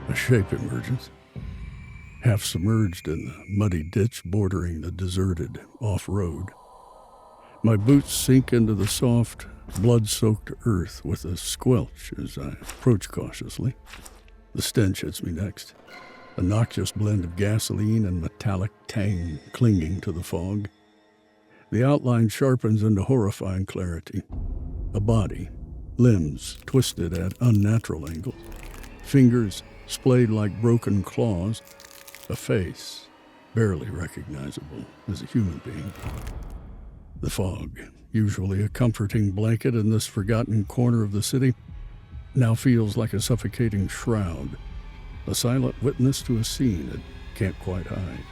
A shape emerges, half submerged in the muddy ditch bordering the deserted off-road. My boots sink into the soft, blood-soaked earth with a squelch as I approach cautiously. The stench hits me next, a noxious blend of gasoline and metallic tang clinging to the fog. The outline sharpens into horrifying clarity. A body, limbs twisted at unnatural angles, fingers splayed like broken claws, a face barely recognizable as a human being. The fog, usually a comforting blanket in this forgotten corner of the city, now feels like a suffocating shroud, a silent witness to a scene it can't quite hide.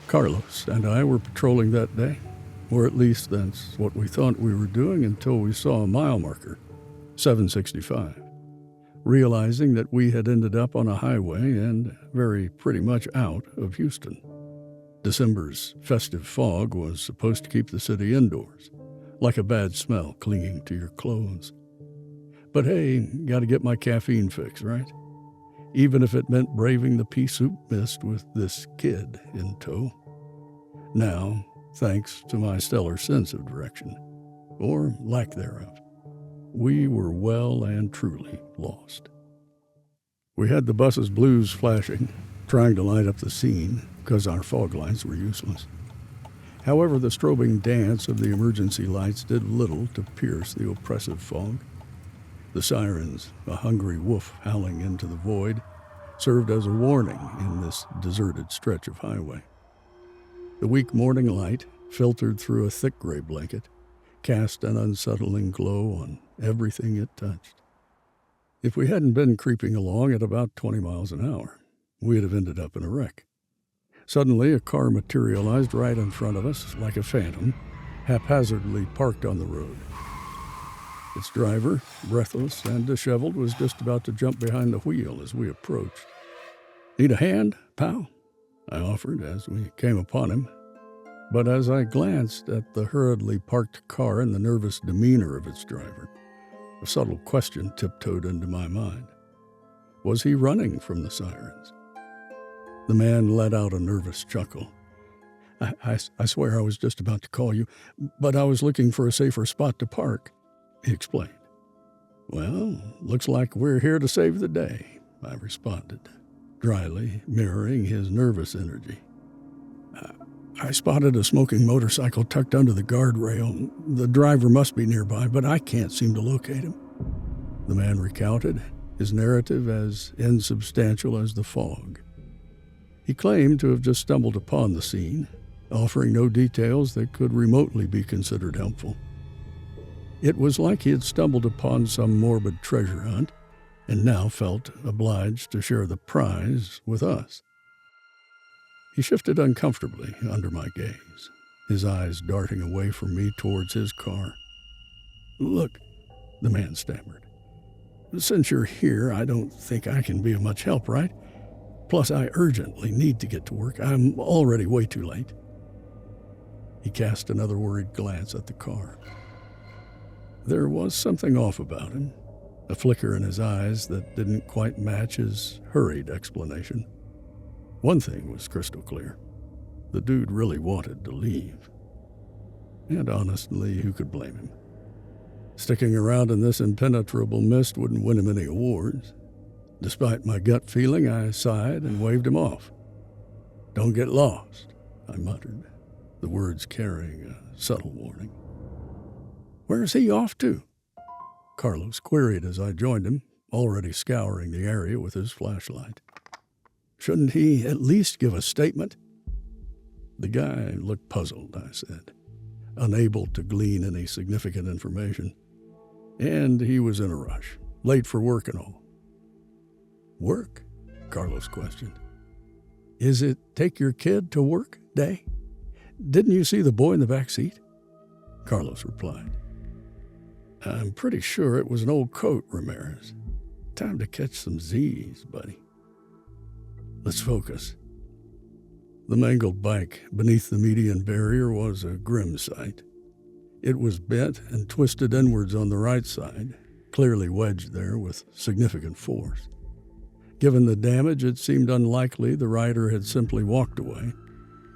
Carlos and I were patrolling that day, or at least that's what we thought we were doing until we saw a mile marker, 765, realizing that we had ended up on a highway and very pretty much out of Houston. December's festive fog was supposed to keep the city indoors, like a bad smell clinging to your clothes. But hey, gotta get my caffeine fix, right? Even if it meant braving the pea soup mist with this kid in tow. Now, thanks to my stellar sense of direction, or lack thereof, we were well and truly lost. We had the bus's blues flashing, trying to light up the scene, because our fog lights were useless. However, the strobing dance of the emergency lights did little to pierce the oppressive fog. The sirens, a hungry wolf howling into the void, served as a warning in this deserted stretch of highway. The weak morning light, filtered through a thick gray blanket, cast an unsettling glow on everything it touched. If we hadn't been creeping along at about 20 miles an hour, we'd have ended up in a wreck. Suddenly, a car materialized right in front of us like a phantom, haphazardly parked on the road. Its driver, breathless and disheveled, was just about to jump behind the wheel as we approached. "Need a hand, pal?" I offered as we came upon him. But as I glanced at the hurriedly parked car and the nervous demeanor of its driver, a subtle question tiptoed into my mind. Was he running from the sirens? The man let out a nervous chuckle. I swear I was just about to call you, but I was looking for a safer spot to park," he explained. "Well, looks like we're here to save the day," I responded, dryly mirroring his nervous energy. "I spotted a smoking motorcycle tucked under the guardrail. The driver must be nearby, but I can't seem to locate him." The man recounted, his narrative as insubstantial as the fog. He claimed to have just stumbled upon the scene, offering no details that could remotely be considered helpful. It was like he had stumbled upon some morbid treasure hunt and now felt obliged to share the prize with us. He shifted uncomfortably under my gaze, his eyes darting away from me towards his car. "Look," the man stammered, "since you're here, I don't think I can be of much help, right? Plus, I urgently need to get to work. I'm already way too late." He cast another worried glance at the car. There was something off about him, a flicker in his eyes that didn't quite match his hurried explanation. One thing was crystal clear. The dude really wanted to leave. And honestly, who could blame him? Sticking around in this impenetrable mist wouldn't win him any awards. Despite my gut feeling, I sighed and waved him off. "Don't get lost," I muttered, the words carrying a subtle warning. "Where's he off to?" Carlos queried as I joined him, already scouring the area with his flashlight. "Shouldn't he at least give a statement?" The guy looked puzzled, I said, unable to glean any significant information. And he was in a rush, late for work and all. "Work?" Carlos questioned. "Is it take your kid to work day? Didn't you see the boy in the back seat?" Carlos replied. "I'm pretty sure it was an old coat, Ramirez. Time to catch some Z's, buddy." "Let's focus." The mangled bike beneath the median barrier was a grim sight. It was bent and twisted inwards on the right side, clearly wedged there with significant force. Given the damage, it seemed unlikely the rider had simply walked away.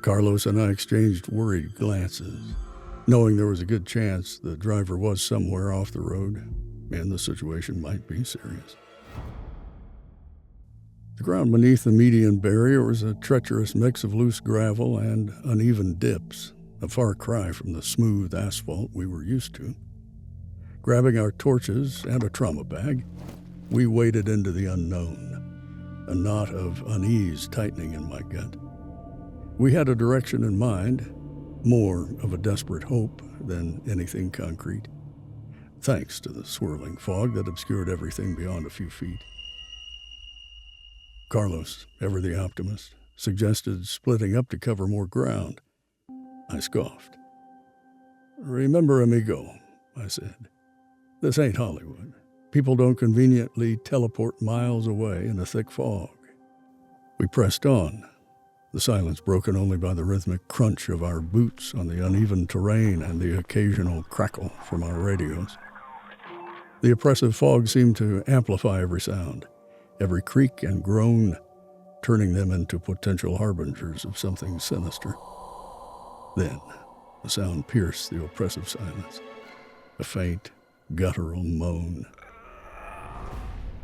Carlos and I exchanged worried glances, knowing there was a good chance the driver was somewhere off the road and the situation might be serious. The ground beneath the median barrier was a treacherous mix of loose gravel and uneven dips, a far cry from the smooth asphalt we were used to. Grabbing our torches and a trauma bag, we waded into the unknown, a knot of unease tightening in my gut. We had a direction in mind, more of a desperate hope than anything concrete, thanks to the swirling fog that obscured everything beyond a few feet. Carlos, ever the optimist, suggested splitting up to cover more ground. I scoffed. "Remember, amigo," I said, "this ain't Hollywood. People don't conveniently teleport miles away in a thick fog." We pressed on, the silence broken only by the rhythmic crunch of our boots on the uneven terrain and the occasional crackle from our radios. The oppressive fog seemed to amplify every sound, every creak and groan, turning them into potential harbingers of something sinister. Then, a sound pierced the oppressive silence, a faint, guttural moan.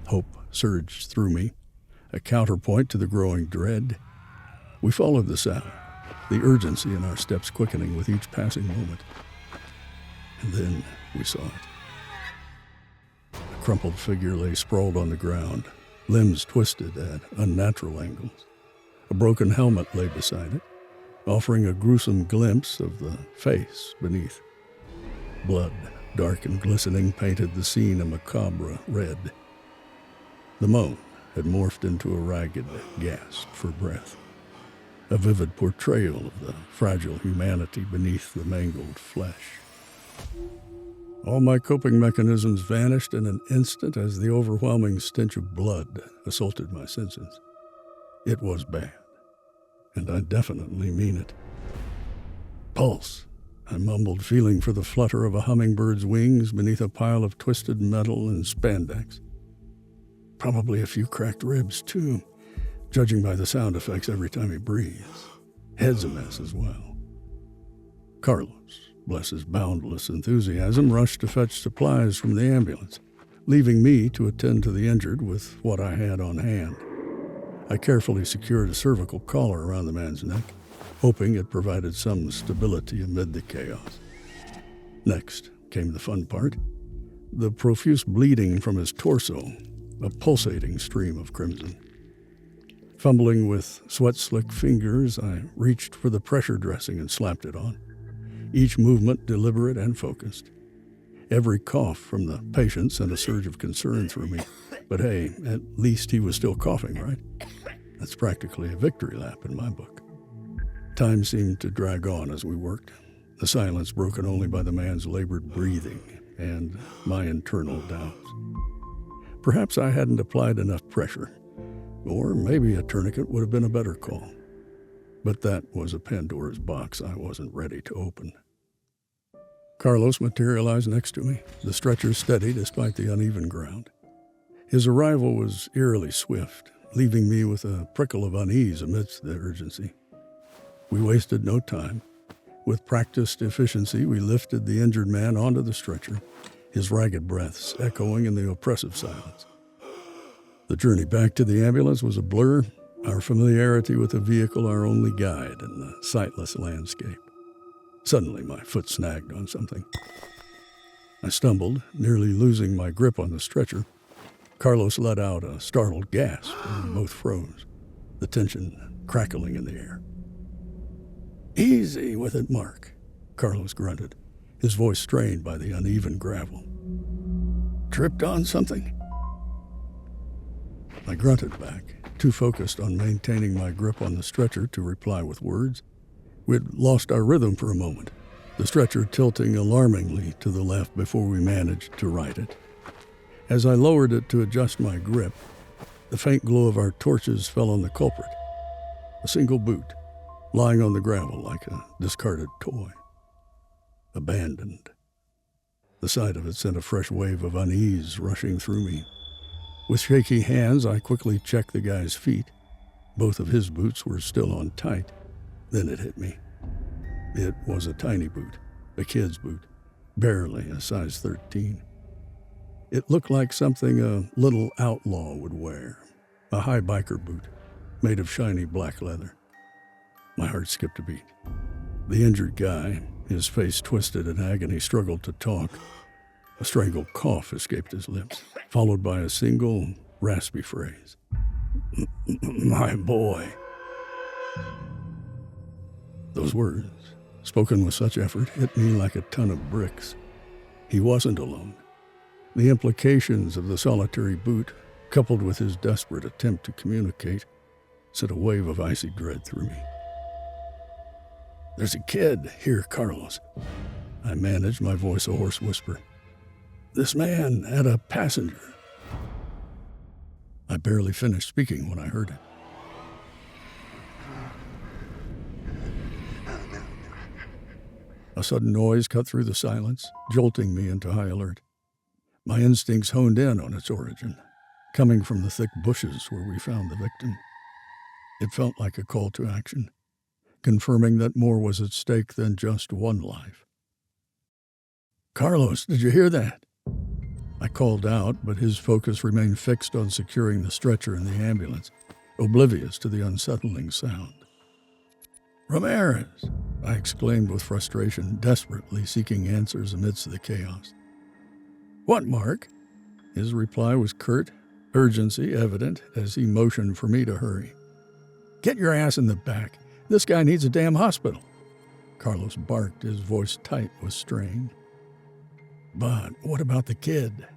Hope surged through me, a counterpoint to the growing dread. We followed the sound, the urgency in our steps quickening with each passing moment. And then we saw it. A crumpled figure lay sprawled on the ground, limbs twisted at unnatural angles. A broken helmet lay beside it, offering a gruesome glimpse of the face beneath. Blood, dark and glistening, painted the scene a macabre red. The moan had morphed into a ragged gasp for breath, a vivid portrayal of the fragile humanity beneath the mangled flesh. All my coping mechanisms vanished in an instant as the overwhelming stench of blood assaulted my senses. It was bad, and I definitely mean it. "Pulse," I mumbled, feeling for the flutter of a hummingbird's wings beneath a pile of twisted metal and spandex. Probably a few cracked ribs, too, judging by the sound effects every time he breathes. Head's a mess as well. Carlos, bless his boundless enthusiasm, rushed to fetch supplies from the ambulance, leaving me to attend to the injured with what I had on hand. I carefully secured a cervical collar around the man's neck, hoping it provided some stability amid the chaos. Next came the fun part, the profuse bleeding from his torso, a pulsating stream of crimson. Fumbling with sweat-slick fingers, I reached for the pressure dressing and slapped it on, each movement deliberate and focused. Every cough from the patient sent a surge of concern through me. But hey, at least he was still coughing, right? That's practically a victory lap in my book. Time seemed to drag on as we worked, the silence broken only by the man's labored breathing and my internal doubts. Perhaps I hadn't applied enough pressure, or maybe a tourniquet would have been a better call. But that was a Pandora's box I wasn't ready to open. Carlos materialized next to me, the stretcher steady despite the uneven ground. His arrival was eerily swift, leaving me with a prickle of unease amidst the urgency. We wasted no time. With practiced efficiency, we lifted the injured man onto the stretcher, his ragged breaths echoing in the oppressive silence. The journey back to the ambulance was a blur, our familiarity with the vehicle our only guide in the sightless landscape. Suddenly, my foot snagged on something. I stumbled, nearly losing my grip on the stretcher. Carlos let out a startled gasp, and we both froze, the tension crackling in the air. "Easy with it, Mark," Carlos grunted, his voice strained by the uneven gravel. "Tripped on something?" I grunted back, too focused on maintaining my grip on the stretcher to reply with words. We'd lost our rhythm for a moment, the stretcher tilting alarmingly to the left before we managed to right it. As I lowered it to adjust my grip, the faint glow of our torches fell on the culprit, a single boot, lying on the gravel like a discarded toy. Abandoned. The sight of it sent a fresh wave of unease rushing through me. With shaky hands, I quickly checked the guy's feet. Both of his boots were still on tight. Then it hit me. It was a tiny boot, a kid's boot, barely a size 13. It looked like something a little outlaw would wear, a high biker boot made of shiny black leather. My heart skipped a beat. The injured guy, his face twisted in agony, struggled to talk. A strangled cough escaped his lips, followed by a single, raspy phrase. My boy. Those words, spoken with such effort, hit me like a ton of bricks. He wasn't alone. The implications of the solitary boot, coupled with his desperate attempt to communicate, sent a wave of icy dread through me. There's a kid here, Carlos. I managed, my voice a hoarse whisper. This man had a passenger. I barely finished speaking when I heard it. A sudden noise cut through the silence, jolting me into high alert. My instincts honed in on its origin, coming from the thick bushes where we found the victim. It felt like a call to action, confirming that more was at stake than just one life. Carlos, did you hear that? I called out, but his focus remained fixed on securing the stretcher and the ambulance, oblivious to the unsettling sound. Ramirez, I exclaimed with frustration, desperately seeking answers amidst the chaos. What, Mark? His reply was curt, urgency evident as he motioned for me to hurry. Get your ass in the back. This guy needs a damn hospital. Carlos barked, his voice tight with strain. But what about the kid?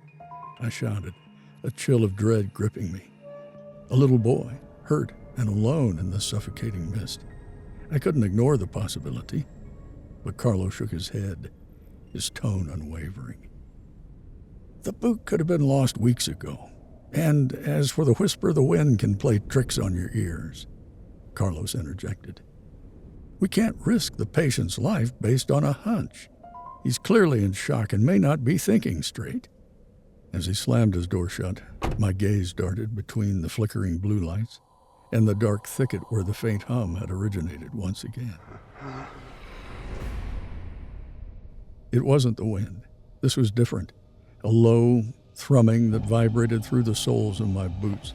I shouted, a chill of dread gripping me. A little boy, hurt and alone in the suffocating mist. I couldn't ignore the possibility, but Carlos shook his head, his tone unwavering. The boot could have been lost weeks ago, and as for the whisper, the wind can play tricks on your ears, Carlos interjected. We can't risk the patient's life based on a hunch. He's clearly in shock and may not be thinking straight. As he slammed his door shut, my gaze darted between the flickering blue lights and the dark thicket where the faint hum had originated once again. It wasn't the wind. This was different. A low thrumming that vibrated through the soles of my boots.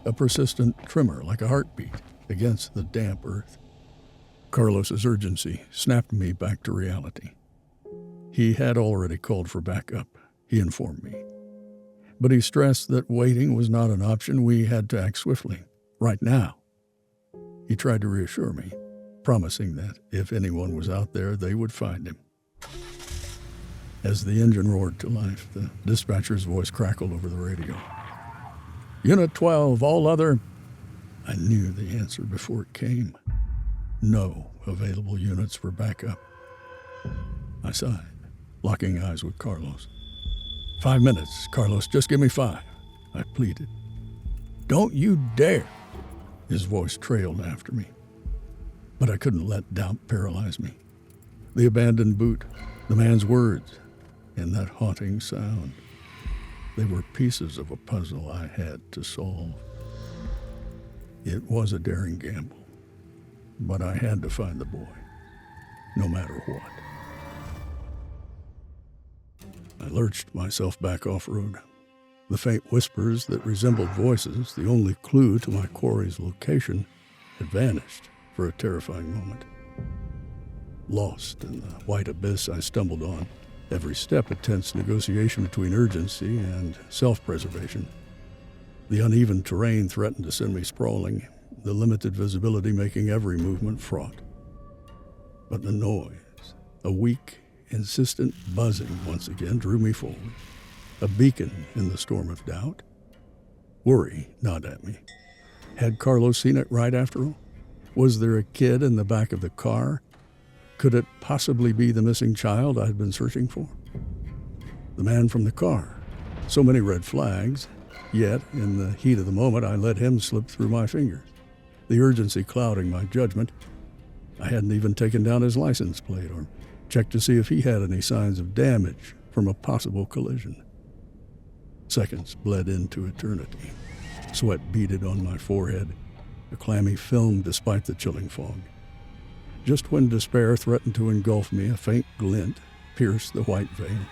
A persistent tremor like a heartbeat against the damp earth. Carlos's urgency snapped me back to reality. He had already called for backup, he informed me. But he stressed that waiting was not an option. We had to act swiftly. Right now. He tried to reassure me, promising that if anyone was out there, they would find him. As the engine roared to life, the dispatcher's voice crackled over the radio. Unit 12, all other... I knew the answer before it came. No available units for backup. I sighed, locking eyes with Carlos. 5 minutes, Carlos, just give me 5, I pleaded. Don't you dare! His voice trailed after me. But I couldn't let doubt paralyze me. The abandoned boot, the man's words, and that haunting sound. They were pieces of a puzzle I had to solve. It was a daring gamble, but I had to find the boy, no matter what. I lurched myself back off-road. The faint whispers that resembled voices, the only clue to my quarry's location, had vanished for a terrifying moment. Lost in the white abyss I stumbled on, every step a tense negotiation between urgency and self-preservation. The uneven terrain threatened to send me sprawling, the limited visibility making every movement fraught. But the noise, a weak, insistent buzzing once again drew me forward, a beacon in the storm of doubt. Worry gnawed at me. Had Carlos seen it right after all? Was there a kid in the back of the car? Could it possibly be the missing child I'd been searching for? The man from the car. So many red flags, yet in the heat of the moment I let him slip through my fingers, the urgency clouding my judgment. I hadn't even taken down his license plate or checked to see if he had any signs of damage from a possible collision. Seconds bled into eternity. Sweat beaded on my forehead, a clammy film despite the chilling fog. Just when despair threatened to engulf me, a faint glint pierced the white veil.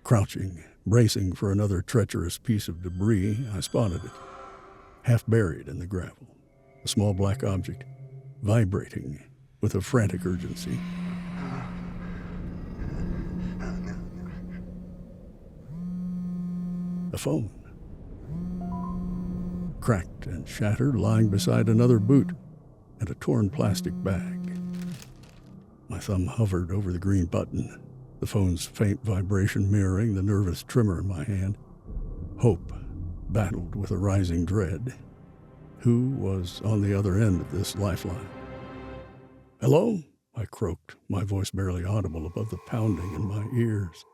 Crouching, bracing for another treacherous piece of debris, I spotted it, half buried in the gravel, a small black object, vibrating with a frantic urgency. A phone. Cracked and shattered, lying beside another boot and a torn plastic bag. My thumb hovered over the green button, the phone's faint vibration mirroring the nervous tremor in my hand. Hope battled with a rising dread. Who was on the other end of this lifeline? "Hello?" I croaked, my voice barely audible above the pounding in my ears.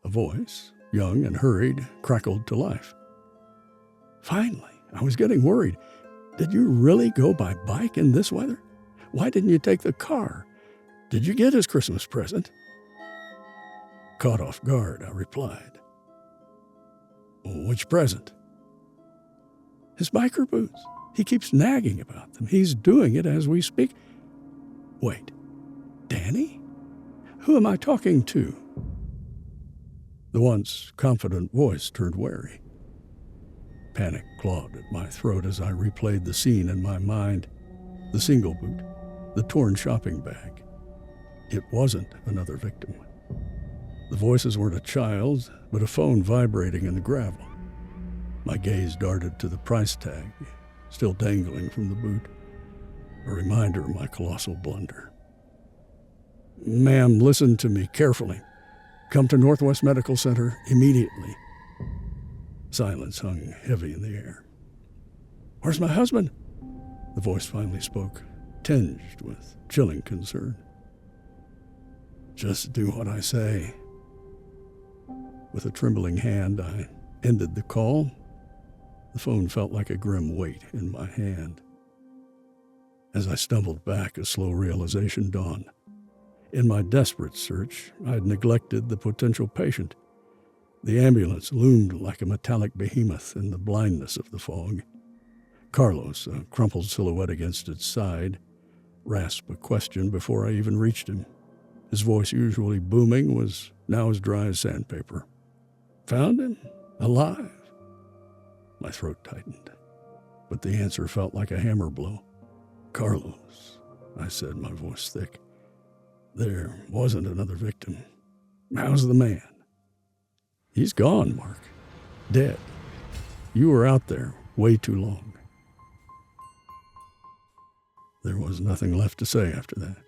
A voice, young and hurried, crackled to life. "Finally, I was getting worried. Did you really go by bike in this weather? Why didn't you take the car? Did you get his Christmas present?" Caught off guard, I replied. "Which present?" "His biker boots. He keeps nagging about them. He's doing it as we speak." "Wait, Danny? Who am I talking to?" The once confident voice turned wary. Panic clawed at my throat as I replayed the scene in my mind. The single boot, the torn shopping bag. It wasn't another victim. The voices weren't a child's, but a phone vibrating in the gravel. My gaze darted to the price tag, still dangling from the boot, a reminder of my colossal blunder. "Ma'am, listen to me carefully. Come to Northwest Medical Center immediately." Silence hung heavy in the air. "Where's my husband?" The voice finally spoke, tinged with chilling concern. "Just do what I say." With a trembling hand, I ended the call. The phone felt like a grim weight in my hand. As I stumbled back, a slow realization dawned. In my desperate search, I had neglected the potential patient. The ambulance loomed like a metallic behemoth in the blindness of the fog. Carlos, a crumpled silhouette against its side, rasped a question before I even reached him. His voice, usually booming, was now as dry as sandpaper. "Found him? Alive?" My throat tightened, but the answer felt like a hammer blow. "Carlos," I said, my voice thick. "There wasn't another victim. How's the man?" "He's gone, Mark. Dead. You were out there way too long." There was nothing left to say after that.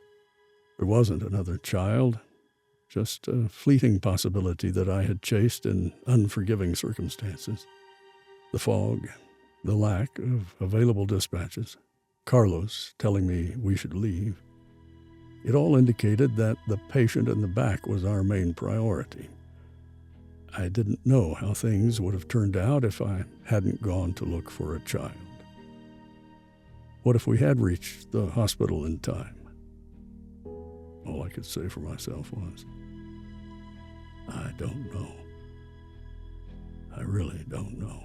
There wasn't another child, just a fleeting possibility that I had chased in unforgiving circumstances. The fog, the lack of available dispatches, Carlos telling me we should leave. It all indicated that the patient in the back was our main priority. I didn't know how things would have turned out if I hadn't gone to look for a child. What if we had reached the hospital in time? All I could say for myself was, I don't know. I really don't know.